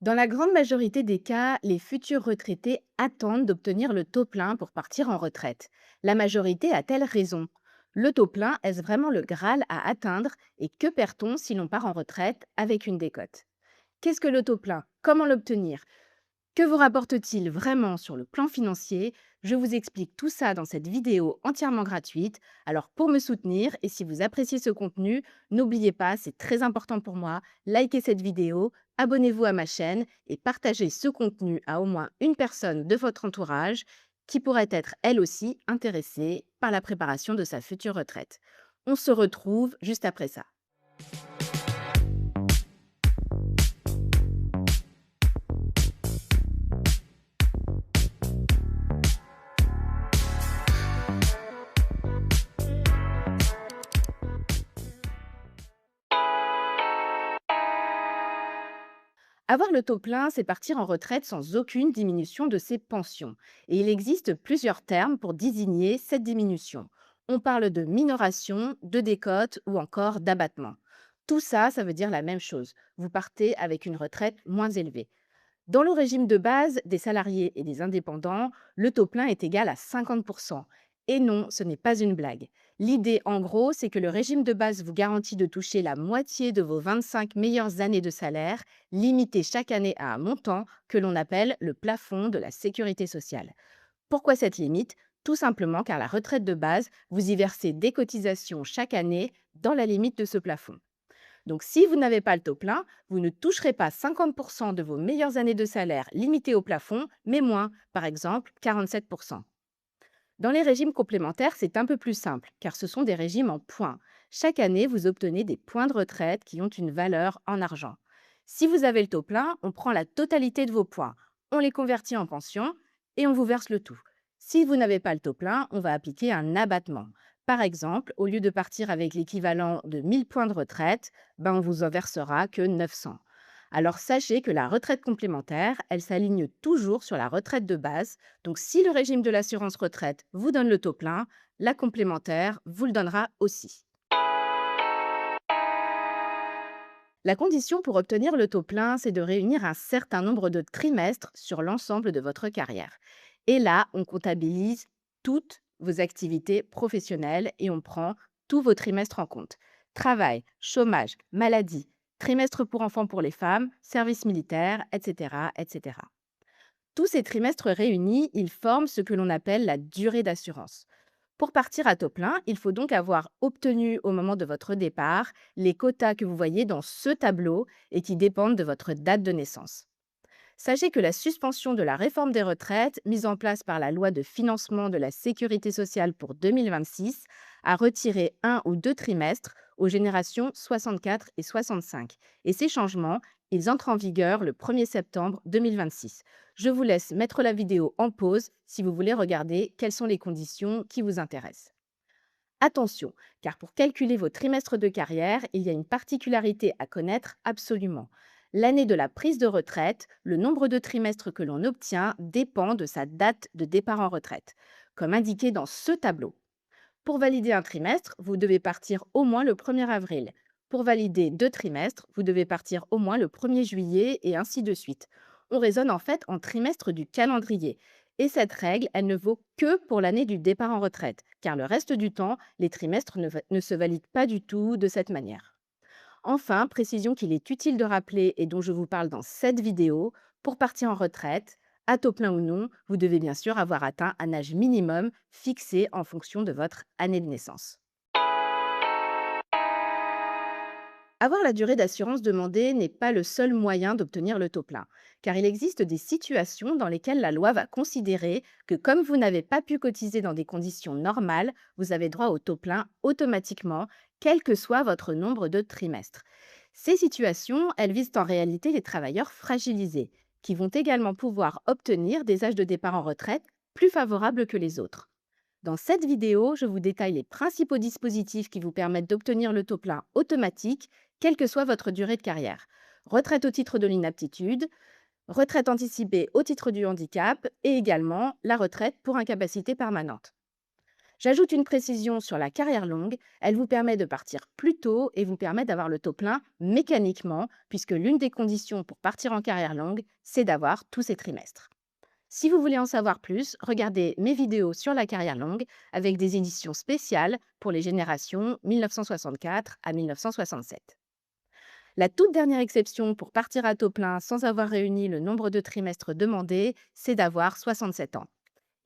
Dans la grande majorité des cas, les futurs retraités attendent d'obtenir le taux plein pour partir en retraite. La majorité a-t-elle raison? Le taux plein, est-ce vraiment le Graal à atteindre et que perd-on si l'on part en retraite avec une décote? Qu'est-ce que le taux plein? Comment l'obtenir? Que vous rapporte-t-il vraiment sur le plan financier? Je vous explique tout ça dans cette vidéo entièrement gratuite. Alors pour me soutenir et si vous appréciez ce contenu, n'oubliez pas, c'est très important pour moi, likez cette vidéo, abonnez-vous à ma chaîne et partagez ce contenu à au moins une personne de votre entourage qui pourrait être elle aussi intéressée par la préparation de sa future retraite. On se retrouve juste après ça. Avoir le taux plein, c'est partir en retraite sans aucune diminution de ses pensions. Et il existe plusieurs termes pour désigner cette diminution. On parle de minoration, de décote ou encore d'abattement. Tout ça, ça veut dire la même chose. Vous partez avec une retraite moins élevée. Dans le régime de base des salariés et des indépendants, le taux plein est égal à 50%. Et non, ce n'est pas une blague. L'idée, en gros, c'est que le régime de base vous garantit de toucher la moitié de vos 25 meilleures années de salaire, limité chaque année à un montant que l'on appelle le plafond de la sécurité sociale. Pourquoi cette limite? Tout simplement car la retraite de base, vous y versez des cotisations chaque année dans la limite de ce plafond. Donc, si vous n'avez pas le taux plein, vous ne toucherez pas 50% de vos meilleures années de salaire limitées au plafond, mais moins, par exemple 47%. Dans les régimes complémentaires, c'est un peu plus simple, car ce sont des régimes en points. Chaque année, vous obtenez des points de retraite qui ont une valeur en argent. Si vous avez le taux plein, on prend la totalité de vos points, on les convertit en pension et on vous verse le tout. Si vous n'avez pas le taux plein, on va appliquer un abattement. Par exemple, au lieu de partir avec l'équivalent de 1000 points de retraite, on vous en versera que 900. Alors sachez que la retraite complémentaire, elle s'aligne toujours sur la retraite de base. Donc si le régime de l'assurance retraite vous donne le taux plein, la complémentaire vous le donnera aussi. La condition pour obtenir le taux plein, c'est de réunir un certain nombre de trimestres sur l'ensemble de votre carrière. Et là, on comptabilise toutes vos activités professionnelles et on prend tous vos trimestres en compte. Travail, chômage, maladie, trimestre pour enfants pour les femmes, service militaire, etc., etc. Tous ces trimestres réunis, ils forment ce que l'on appelle la durée d'assurance. Pour partir à taux plein, il faut donc avoir obtenu au moment de votre départ les quotas que vous voyez dans ce tableau et qui dépendent de votre date de naissance. Sachez que la suspension de la réforme des retraites, mise en place par la loi de financement de la sécurité sociale pour 2026, a retiré un ou deux trimestres aux générations 64 et 65. Et ces changements, ils entrent en vigueur le 1er septembre 2026. Je vous laisse mettre la vidéo en pause si vous voulez regarder quelles sont les conditions qui vous intéressent. Attention, car pour calculer vos trimestres de carrière, il y a une particularité à connaître absolument. L'année de la prise de retraite, le nombre de trimestres que l'on obtient dépend de sa date de départ en retraite, comme indiqué dans ce tableau. Pour valider un trimestre, vous devez partir au moins le 1er avril. Pour valider deux trimestres, vous devez partir au moins le 1er juillet et ainsi de suite. On raisonne en fait en trimestre du calendrier. Et cette règle, elle ne vaut que pour l'année du départ en retraite, car le reste du temps, les trimestres ne se valident pas du tout de cette manière. Enfin, précision qu'il est utile de rappeler et dont je vous parle dans cette vidéo, pour partir en retraite, à taux plein ou non, vous devez bien sûr avoir atteint un âge minimum fixé en fonction de votre année de naissance. Avoir la durée d'assurance demandée n'est pas le seul moyen d'obtenir le taux plein, car il existe des situations dans lesquelles la loi va considérer que comme vous n'avez pas pu cotiser dans des conditions normales, vous avez droit au taux plein automatiquement, quel que soit votre nombre de trimestres. Ces situations, elles visent en réalité les travailleurs fragilisés, qui vont également pouvoir obtenir des âges de départ en retraite plus favorables que les autres. Dans cette vidéo, je vous détaille les principaux dispositifs qui vous permettent d'obtenir le taux plein automatique, quelle que soit votre durée de carrière. Retraite au titre de l'inaptitude, retraite anticipée au titre du handicap et également la retraite pour incapacité permanente. J'ajoute une précision sur la carrière longue. Elle vous permet de partir plus tôt et vous permet d'avoir le taux plein mécaniquement, puisque l'une des conditions pour partir en carrière longue, c'est d'avoir tous ces trimestres. Si vous voulez en savoir plus, regardez mes vidéos sur la carrière longue avec des éditions spéciales pour les générations 1964 à 1967. La toute dernière exception pour partir à taux plein sans avoir réuni le nombre de trimestres demandés, c'est d'avoir 67 ans.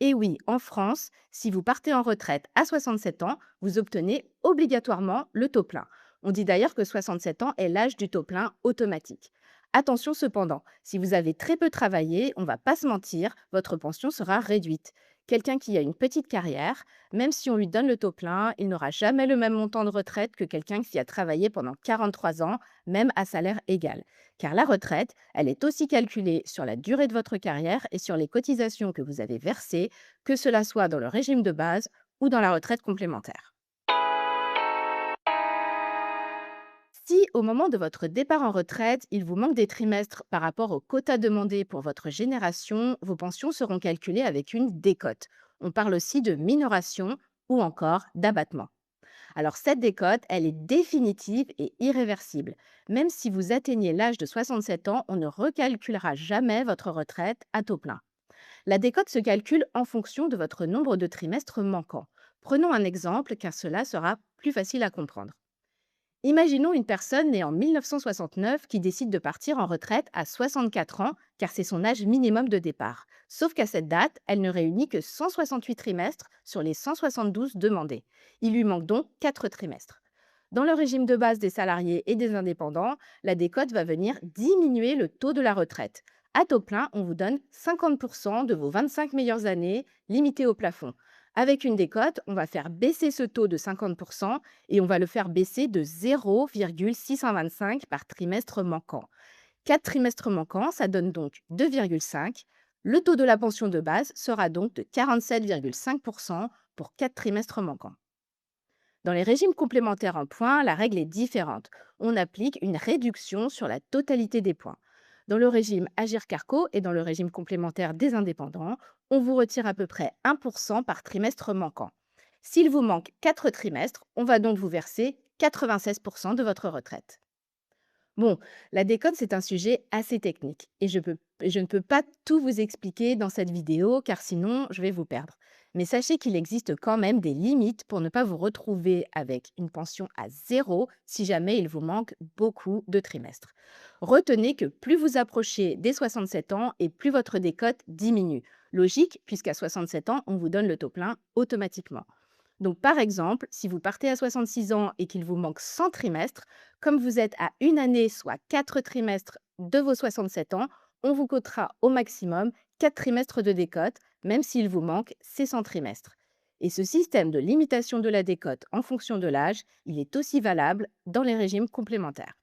Et oui, en France, si vous partez en retraite à 67 ans, vous obtenez obligatoirement le taux plein. On dit d'ailleurs que 67 ans est l'âge du taux plein automatique. Attention cependant, si vous avez très peu travaillé, on va pas se mentir, votre pension sera réduite. Quelqu'un qui a une petite carrière, même si on lui donne le taux plein, il n'aura jamais le même montant de retraite que quelqu'un qui a travaillé pendant 43 ans, même à salaire égal. Car la retraite, elle est aussi calculée sur la durée de votre carrière et sur les cotisations que vous avez versées, que cela soit dans le régime de base ou dans la retraite complémentaire. Si au moment de votre départ en retraite, il vous manque des trimestres par rapport au quota demandé pour votre génération, vos pensions seront calculées avec une décote. On parle aussi de minoration ou encore d'abattement. Alors cette décote, elle est définitive et irréversible. Même si vous atteignez l'âge de 67 ans, on ne recalculera jamais votre retraite à taux plein. La décote se calcule en fonction de votre nombre de trimestres manquants. Prenons un exemple car cela sera plus facile à comprendre. Imaginons une personne née en 1969 qui décide de partir en retraite à 64 ans car c'est son âge minimum de départ. Sauf qu'à cette date, elle ne réunit que 168 trimestres sur les 172 demandés. Il lui manque donc 4 trimestres. Dans le régime de base des salariés et des indépendants, la décote va venir diminuer le taux de la retraite. À taux plein, on vous donne 50% de vos 25 meilleures années, limitées au plafond. Avec une décote, on va faire baisser ce taux de 50% et on va le faire baisser de 0,625 par trimestre manquant. 4 trimestres manquants, ça donne donc 2,5. Le taux de la pension de base sera donc de 47,5% pour 4 trimestres manquants. Dans les régimes complémentaires en points, la règle est différente. On applique une réduction sur la totalité des points. Dans le régime Agir Carco et dans le régime complémentaire des indépendants, on vous retire à peu près 1% par trimestre manquant. S'il vous manque 4 trimestres, on va donc vous verser 96% de votre retraite. Bon, la décote, c'est un sujet assez technique et je ne peux pas tout vous expliquer dans cette vidéo car sinon je vais vous perdre. Mais sachez qu'il existe quand même des limites pour ne pas vous retrouver avec une pension à zéro si jamais il vous manque beaucoup de trimestres. Retenez que plus vous approchez des 67 ans et plus votre décote diminue. Logique, puisqu'à 67 ans, on vous donne le taux plein automatiquement. Donc, par exemple, si vous partez à 66 ans et qu'il vous manque 100 trimestres, comme vous êtes à une année, soit 4 trimestres de vos 67 ans, on vous cotera au maximum 4 trimestres de décote, même s'il vous manque ces 100 trimestres. Et ce système de limitation de la décote en fonction de l'âge, il est aussi valable dans les régimes complémentaires.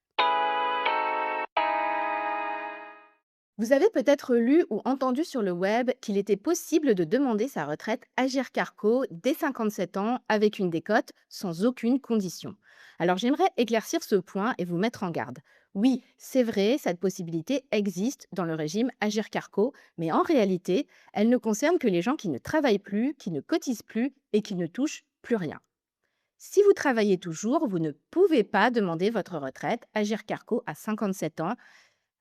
Vous avez peut-être lu ou entendu sur le web qu'il était possible de demander sa retraite Agir Carco dès 57 ans avec une décote sans aucune condition. Alors j'aimerais éclaircir ce point et vous mettre en garde. Oui, c'est vrai, cette possibilité existe dans le régime Agir Carco, mais en réalité, elle ne concerne que les gens qui ne travaillent plus, qui ne cotisent plus et qui ne touchent plus rien. Si vous travaillez toujours, vous ne pouvez pas demander votre retraite Agir Carco à 57 ans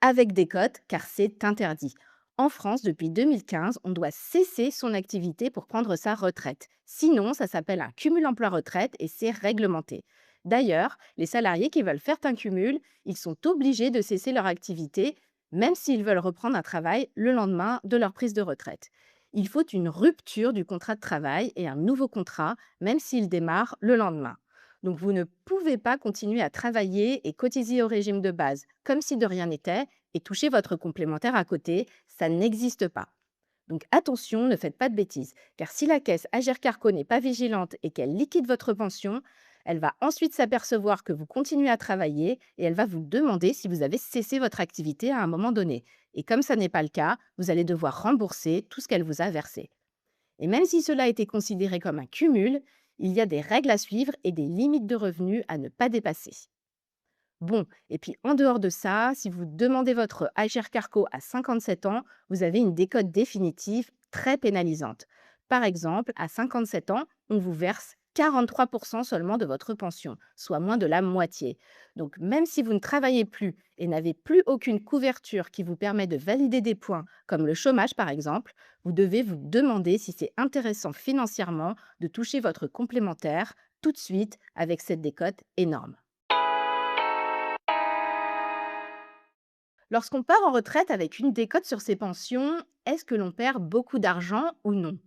avec des cotes, car c'est interdit. En France, depuis 2015, on doit cesser son activité pour prendre sa retraite. Sinon, ça s'appelle un cumul emploi-retraite et c'est réglementé. D'ailleurs, les salariés qui veulent faire un cumul, ils sont obligés de cesser leur activité, même s'ils veulent reprendre un travail le lendemain de leur prise de retraite. Il faut une rupture du contrat de travail et un nouveau contrat, même s'il démarre le lendemain. Donc, vous ne pouvez pas continuer à travailler et cotiser au régime de base comme si de rien n'était et toucher votre complémentaire à côté. Ça n'existe pas. Donc, attention, ne faites pas de bêtises. Car si la caisse Agir Carco n'est pas vigilante et qu'elle liquide votre pension, elle va ensuite s'apercevoir que vous continuez à travailler et elle va vous demander si vous avez cessé votre activité à un moment donné. Et comme ça n'est pas le cas, vous allez devoir rembourser tout ce qu'elle vous a versé. Et même si cela a été considéré comme un cumul, il y a des règles à suivre et des limites de revenus à ne pas dépasser. Bon, et puis en dehors de ça, si vous demandez votre Agir Carco à 57 ans, vous avez une décote définitive très pénalisante. Par exemple, à 57 ans, on vous verse 43% seulement de votre pension, soit moins de la moitié. Donc même si vous ne travaillez plus et n'avez plus aucune couverture qui vous permet de valider des points, comme le chômage par exemple, vous devez vous demander si c'est intéressant financièrement de toucher votre complémentaire tout de suite avec cette décote énorme. Lorsqu'on part en retraite avec une décote sur ses pensions, est-ce que l'on perd beaucoup d'argent ou non?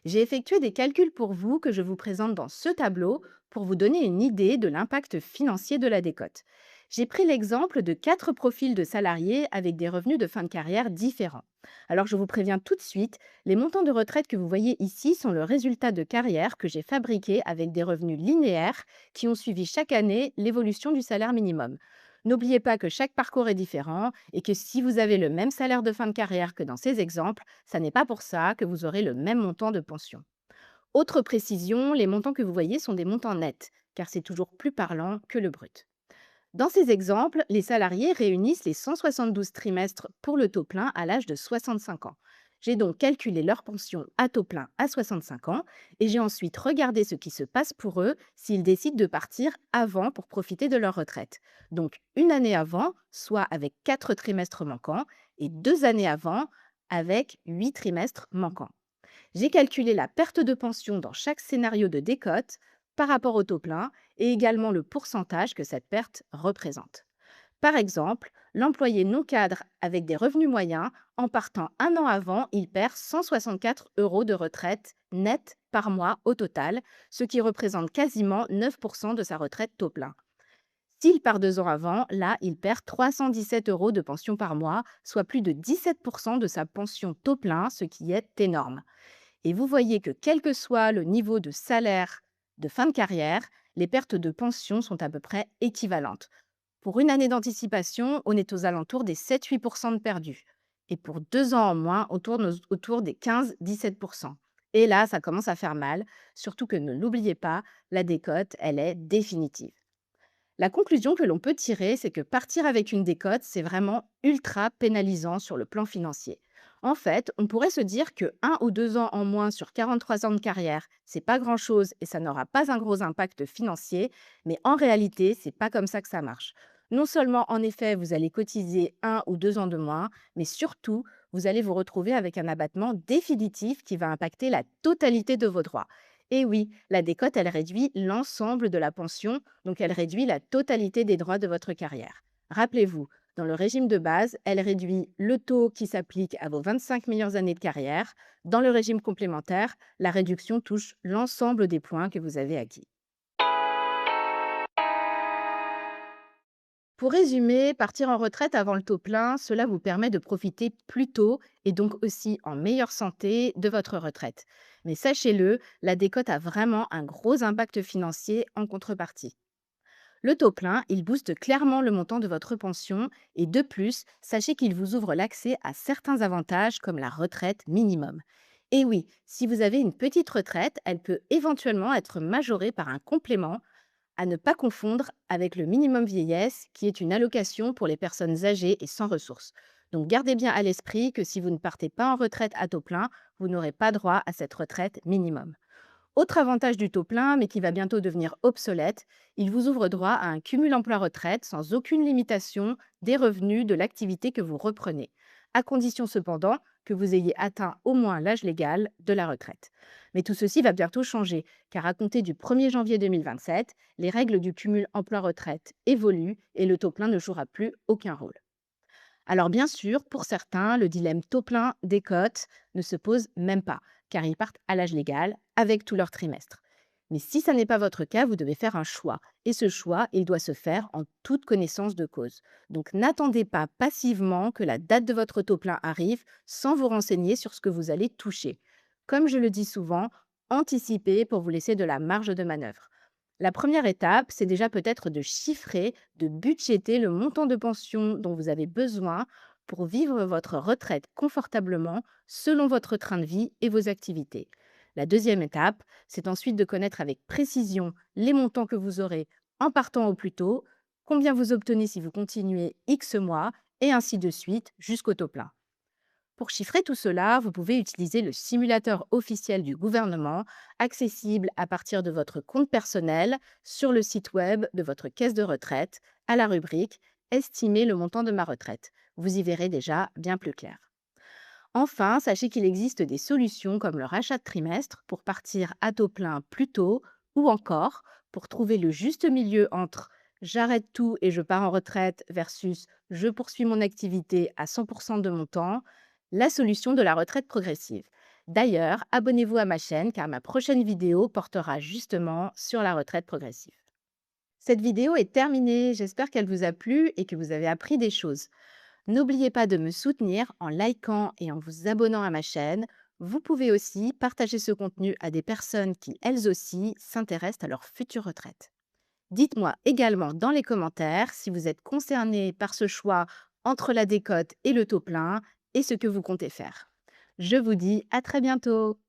J'ai effectué des calculs pour vous que je vous présente dans ce tableau pour vous donner une idée de l'impact financier de la décote. J'ai pris l'exemple de 4 profils de salariés avec des revenus de fin de carrière différents. Alors je vous préviens tout de suite, les montants de retraite que vous voyez ici sont le résultat de carrières que j'ai fabriquées avec des revenus linéaires qui ont suivi chaque année l'évolution du salaire minimum. N'oubliez pas que chaque parcours est différent et que si vous avez le même salaire de fin de carrière que dans ces exemples, ça n'est pas pour ça que vous aurez le même montant de pension. Autre précision, les montants que vous voyez sont des montants nets, car c'est toujours plus parlant que le brut. Dans ces exemples, les salariés réunissent les 172 trimestres pour le taux plein à l'âge de 65 ans. J'ai donc calculé leur pension à taux plein à 65 ans et j'ai ensuite regardé ce qui se passe pour eux s'ils décident de partir avant pour profiter de leur retraite. Donc une année avant, soit avec 4 trimestres manquants, et 2 années avant, avec 8 trimestres manquants. J'ai calculé la perte de pension dans chaque scénario de décote par rapport au taux plein et également le pourcentage que cette perte représente. Par exemple, l'employé non cadre avec des revenus moyens, en partant un an avant, il perd 164 euros de retraite nette par mois au total, ce qui représente quasiment 9% de sa retraite taux plein. S'il part 2 ans avant, là, il perd 317 euros de pension par mois, soit plus de 17% de sa pension taux plein, ce qui est énorme. Et vous voyez que quel que soit le niveau de salaire de fin de carrière, les pertes de pension sont à peu près équivalentes. Pour une année d'anticipation, on est aux alentours des 7-8% de perdus. Et pour 2 ans en moins, on tourne autour des 15-17%. Et là, ça commence à faire mal, surtout que ne l'oubliez pas, la décote, elle est définitive. La conclusion que l'on peut tirer, c'est que partir avec une décote, c'est vraiment ultra pénalisant sur le plan financier. En fait, on pourrait se dire que 1 ou 2 ans en moins sur 43 ans de carrière, c'est pas grand-chose et ça n'aura pas un gros impact financier, mais en réalité, c'est pas comme ça que ça marche. Non seulement, en effet, vous allez cotiser 1 ou 2 ans de moins, mais surtout, vous allez vous retrouver avec un abattement définitif qui va impacter la totalité de vos droits. Et oui, la décote, elle réduit l'ensemble de la pension, donc elle réduit la totalité des droits de votre carrière. Rappelez-vous, dans le régime de base, elle réduit le taux qui s'applique à vos 25 meilleures années de carrière. Dans le régime complémentaire, la réduction touche l'ensemble des points que vous avez acquis. Pour résumer, partir en retraite avant le taux plein, cela vous permet de profiter plus tôt et donc aussi en meilleure santé de votre retraite. Mais sachez-le, la décote a vraiment un gros impact financier en contrepartie. Le taux plein, il booste clairement le montant de votre pension et de plus, sachez qu'il vous ouvre l'accès à certains avantages comme la retraite minimum. Et oui, si vous avez une petite retraite, elle peut éventuellement être majorée par un complément à ne pas confondre avec le minimum vieillesse, qui est une allocation pour les personnes âgées et sans ressources. Donc gardez bien à l'esprit que si vous ne partez pas en retraite à taux plein, vous n'aurez pas droit à cette retraite minimum. Autre avantage du taux plein, mais qui va bientôt devenir obsolète, il vous ouvre droit à un cumul emploi-retraite sans aucune limitation des revenus de l'activité que vous reprenez, à condition cependant que vous ayez atteint au moins l'âge légal de la retraite. Mais tout ceci va bientôt changer, car à compter du 1er janvier 2027, les règles du cumul emploi-retraite évoluent et le taux plein ne jouera plus aucun rôle. Alors bien sûr, pour certains, le dilemme taux plein des cotes ne se pose même pas, car ils partent à l'âge légal avec tout leur trimestre. Mais si ça n'est pas votre cas, vous devez faire un choix. Et ce choix, il doit se faire en toute connaissance de cause. Donc n'attendez pas passivement que la date de votre taux plein arrive sans vous renseigner sur ce que vous allez toucher. Comme je le dis souvent, anticipez pour vous laisser de la marge de manœuvre. La première étape, c'est déjà peut-être de chiffrer, de budgéter le montant de pension dont vous avez besoin pour vivre votre retraite confortablement selon votre train de vie et vos activités. La deuxième étape, c'est ensuite de connaître avec précision les montants que vous aurez en partant au plus tôt, combien vous obtenez si vous continuez X mois, et ainsi de suite jusqu'au taux plein. Pour chiffrer tout cela, vous pouvez utiliser le simulateur officiel du gouvernement, accessible à partir de votre compte personnel sur le site web de votre caisse de retraite, à la rubrique Estimer le montant de ma retraite. Vous y verrez déjà bien plus clair. Enfin, sachez qu'il existe des solutions comme le rachat de trimestre pour partir à taux plein plus tôt, ou encore pour trouver le juste milieu entre j'arrête tout et je pars en retraite versus je poursuis mon activité à 100% de mon temps, la solution de la retraite progressive. D'ailleurs, abonnez-vous à ma chaîne car ma prochaine vidéo portera justement sur la retraite progressive. Cette vidéo est terminée, j'espère qu'elle vous a plu et que vous avez appris des choses. N'oubliez pas de me soutenir en likant et en vous abonnant à ma chaîne. Vous pouvez aussi partager ce contenu à des personnes qui, elles aussi, s'intéressent à leur future retraite. Dites-moi également dans les commentaires si vous êtes concerné par ce choix entre la décote et le taux plein et ce que vous comptez faire. Je vous dis à très bientôt.